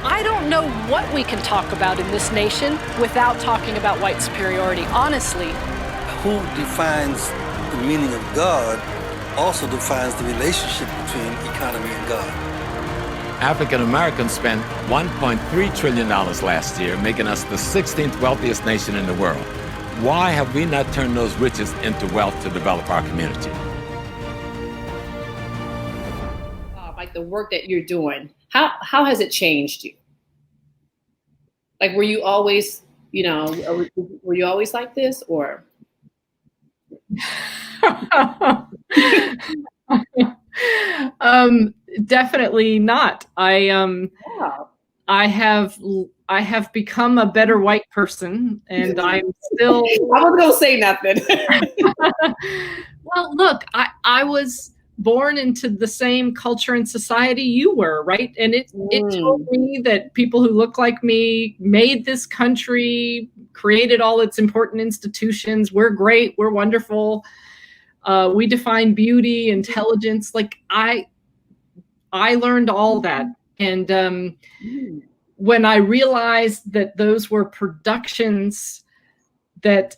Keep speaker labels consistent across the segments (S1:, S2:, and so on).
S1: I don't know what we can talk about in this nation without talking about white superiority, honestly.
S2: Who defines the meaning of God also defines the relationship between economy and God.
S3: African Americans spent $1.3 trillion last year, making us the 16th wealthiest nation in the world. Why have we not turned those riches into wealth to develop our community?
S4: Like the work that you're doing, how has it changed you? Like, were you always, were you always like this, or?
S5: Definitely not. I have become a better white person, and I'm still.
S4: I wasn't gonna say nothing.
S5: Well, look, I was born into the same culture and society you were, right? And it told me that people who look like me made this country, created all its important institutions. We're great. We're wonderful. We define beauty, intelligence. Like I learned all that. And when I realized that those were productions that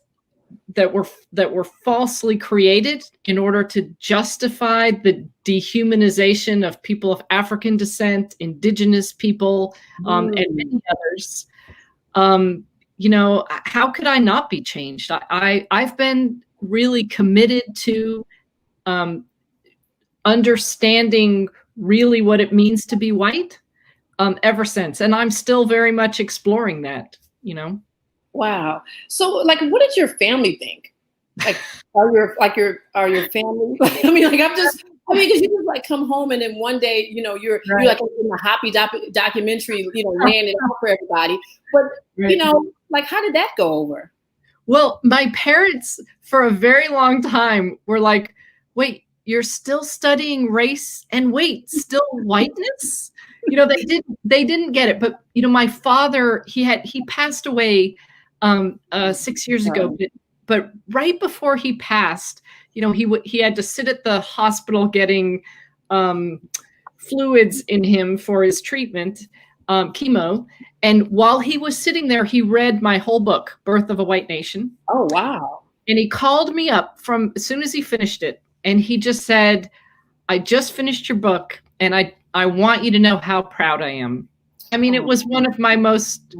S5: were falsely created in order to justify the dehumanization of people of African descent, indigenous people, and many others, how could I not be changed? I've been really committed to understanding really what it means to be white ever since. And I'm still very much exploring that,
S4: Wow. So, like, what did your family think? Like, are your family? Because you just like come home and then one day, you're like in the HAPI documentary, laying it out for everybody. But like, how did that go over?
S5: Well, my parents for a very long time were like, "Wait, you're still studying race, and wait, still whiteness?" They didn't get it. But my father, he passed away 6 years ago, but right before he passed, he had to sit at the hospital getting fluids in him for his treatment, chemo. And while he was sitting there, he read my whole book, Birth of a White Nation.
S4: Oh, wow.
S5: And he called me up as soon as he finished it. And he just said, "I just finished your book, and I want you to know how proud I am." I mean, it was one of my most,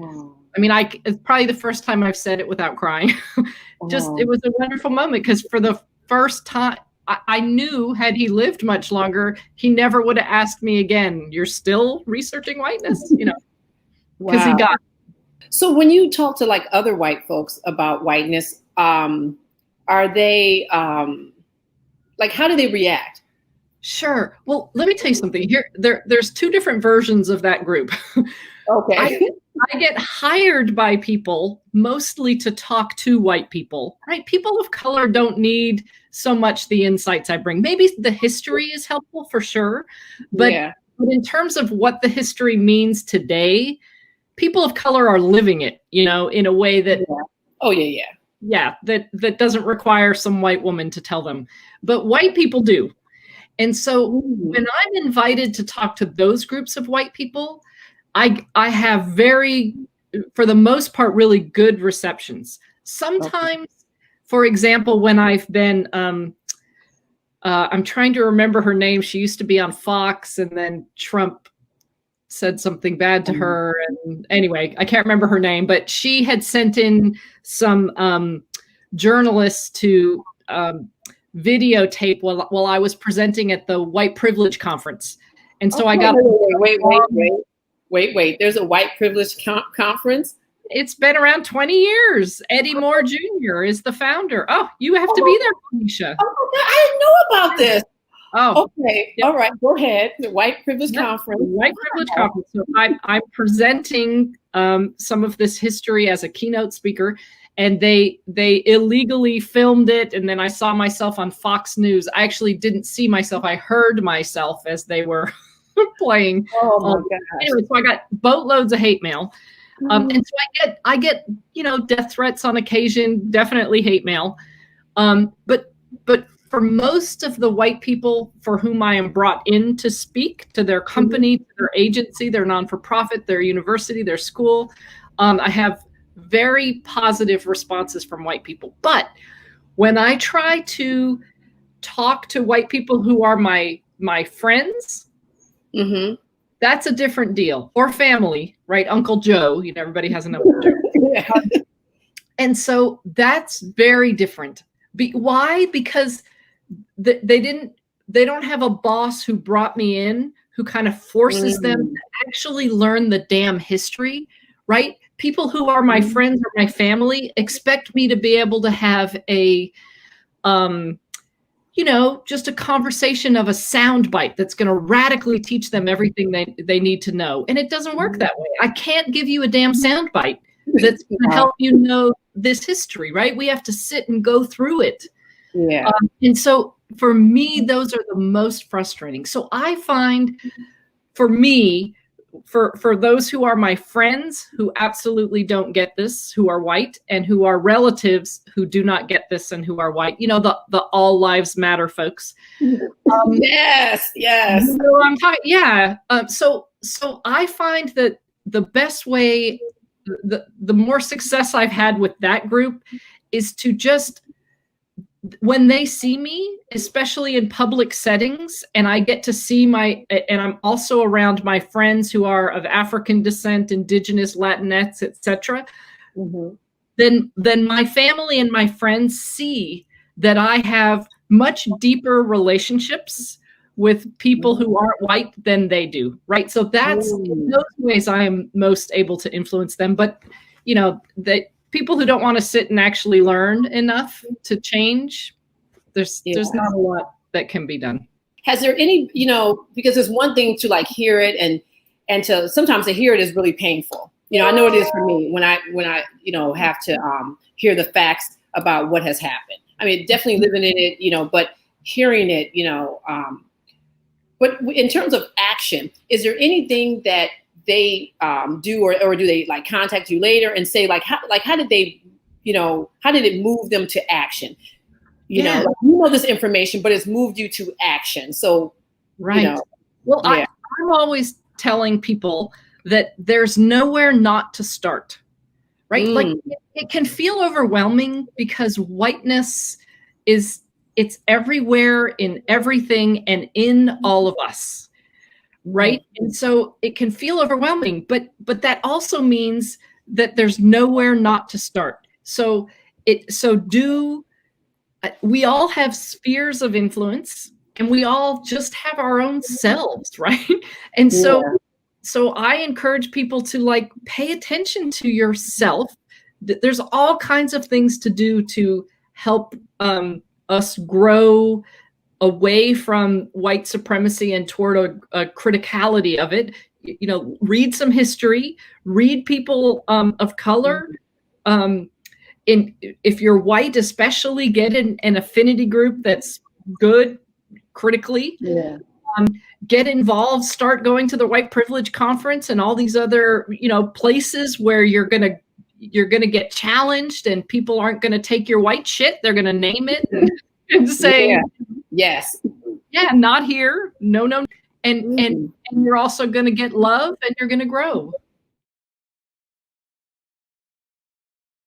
S5: it's probably the first time I've said it without crying. It was a wonderful moment because for the first time, I knew had he lived much longer, he never would have asked me again, "You're still researching whiteness?" Because he got it.
S4: So when you talk to like other white folks about whiteness, are they like, how do they react?
S5: Sure. Well, let me tell you something. There's two different versions of that group.
S4: Okay.
S5: I get hired by people mostly to talk to white people, right? People of color don't need so much the insights I bring. Maybe the history is helpful for sure. But in terms of what the history means today, people of color are living it, in a way that, that doesn't require some white woman to tell them. But white people do. And so when I'm invited to talk to those groups of white people, I have for the most part, really good receptions. Sometimes, for example, when I've been, I'm trying to remember her name. She used to be on Fox, and then Trump said something bad to her. And anyway, I can't remember her name, but she had sent in some journalists to videotape while I was presenting at the White Privilege Conference. And so I got...
S4: Wait. There's a white privilege conference?
S5: It's been around 20 years. Eddie Moore Jr. is the founder. Oh, you have to be there, Felicia.
S4: Oh, I didn't know about this.
S5: Oh,
S4: okay. Yep. All right. Go ahead. The White Privilege Conference.
S5: White Privilege Conference. So I'm presenting some of this history as a keynote speaker, and they illegally filmed it. And then I saw myself on Fox News. I actually didn't see myself. I heard myself as they were playing.
S4: Oh my gosh.
S5: Anyway, so I got boatloads of hate mail. And so I get, death threats on occasion, definitely hate mail. But for most of the white people for whom I am brought in to speak, to their company, to their agency, their non-for-profit, their university, their school, I have very positive responses from white people. But when I try to talk to white people who are my friends, that's a different deal. Or family, right? Uncle Joe, you know, everybody has an Uncle Joe. And so that's very different. Why? Because they don't have a boss who brought me in who kind of forces them to actually learn the damn history, right? People who are my friends or my family expect me to be able to have a, you know, just a conversation of a sound bite that's going to radically teach them everything they need to know. And it doesn't work that way. I can't give you a damn sound bite that's going to help you know this history, right? We have to sit and go through it.
S4: Yeah.
S5: And so for me, those are the most frustrating. So I find for me, for those who are my friends who absolutely don't get this, who are white, and who are relatives who do not get this and who are white, you know, the all lives matter folks.
S4: Yes.
S5: You know I'm talking. Yeah. So I find that the best way, the more success I've had with that group is to just, when they see me, especially in public settings, and I get to see and I'm also around my friends who are of African descent, Indigenous, Latinx, etc., then my family and my friends see that I have much deeper relationships with people who aren't white than they do, right? So that's in those ways I am most able to influence them. But, you know, people who don't want to sit and actually learn enough to change, there's not a lot that can be done.
S4: Has there any, you know, because it's one thing to like hear it and to sometimes to hear it is really painful. You know, I know it is for me when I, you know, have to hear the facts about what has happened. I mean, definitely living in it, you know, but hearing it, you know, but in terms of action, is there anything that they do or do they like contact you later and say how did they, you know, how did it move them to action? You know, like, you know this information, but it's moved you to action. So,
S5: right.
S4: You know,
S5: well, I'm always telling people that there's nowhere not to start, right? Like it can feel overwhelming because whiteness it's everywhere in everything and in all of us. Right. And so it can feel overwhelming, but that also means that there's nowhere not to start. So we all have spheres of influence and we all just have our own selves. Right. And so I encourage people to like pay attention to yourself. There's all kinds of things to do to help us grow away from white supremacy and toward a criticality of it. You know, read some history, read people of color. If you're white, especially get in an affinity group that's good critically. Get involved, start going to the White Privilege Conference and all these other, you know, places where you're gonna get challenged and people aren't gonna take your white shit. They're gonna name it and say,
S4: yes,
S5: not here, no, and you're also gonna get love and you're gonna grow.